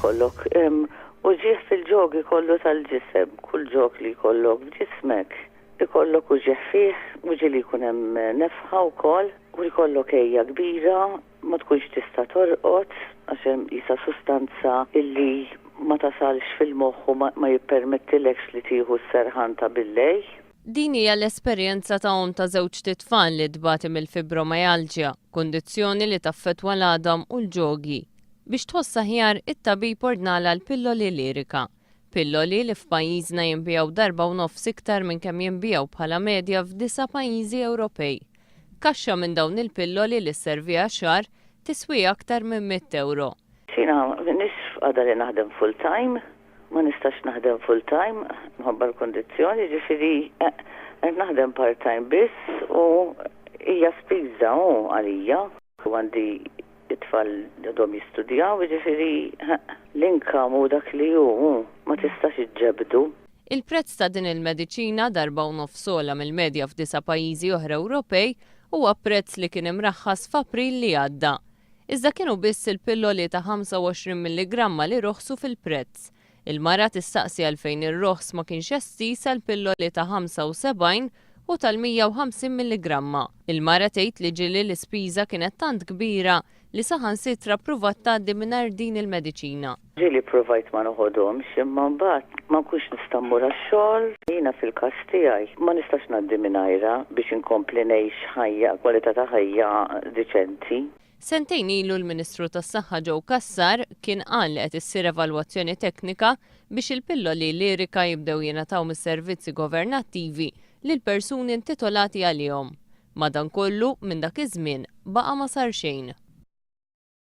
kollok ugiegh fil-gogi kollu tal-ġisem, kull ġog li kollok f'ġismek. Ikollok ugiegh fih, ugiegh li jkun hemm nefħa wkoll, u jkollok ghejja kbira, ma tkunx tista' torqod għax hemm isa sustanza illi ma tasalx fil-moħħ u ma jippermettilekx li tieħu s-serħan ta' billej. Din hija l-esperjenza ta' ta' żewġt itfal li tbati mill-fibromialġja, kundizzjoni li taffettwa l-għadam u l-ġogi. Biex tħoss aħjar, it-tabib ordnala l-pilloli lirika. Pilloli li f'pajjiżna jinbijaw 4.5 iktar minn kemm jinbijaw bħala medja f'9 pajjiżi Ewropej. Kaxxa minn dawn il-pilloli li sservija xahar tiswi aktar minn €100. Xina, nix għadha li naħdem full time, ma nistax naħdem full time, minħabba l-kundizzjoni, ġifieri naħdem part time biss u hija spiza għalija. Għandi it-tfal għadhom jistudjaw, ġifieri l-inkam u dak li hu ma tistax iġġebdu. Il-prezz ta' din il-mediċina 4.5 mill-medja f'9 pajjiżi oħra Ewropej huwa prezz li kien imraħħas f'April li għadda. Iżda kienu biss il-pilloli ta' 25 milligramma li roħsu fil-prezz. Il-mara tistaqsi għalfejn ir-roħs ma kienx estis għall-pilloli ta' 75 u tal-150 milligramma. Il-mara tgħid li ġieli l-spiza kienet tant kbira li saħansitra pruvat tgħaddi mingħajr din il-mediċina. Ġieli provajt ma noħodhomx, imma mbagħad ma nkunx nista' mmur għax-xogħol, jiena fil-każ tiegħi ma nistax ngħaddi mingħajrha biex inkompli ngħix ħajja, kwalità ta' ħajja diċenti. Sentejn ilu l-Ministru tas-Saħħa ġew Kassar kien qal li qed issir evalwazzjoni teknika biex il-pilloli lirika jibdew jingħataw mis-servizzi governattivi lil persuni intitolati għalihom. Madankollu minn dak iż-żmien baqa' ma sar xejn.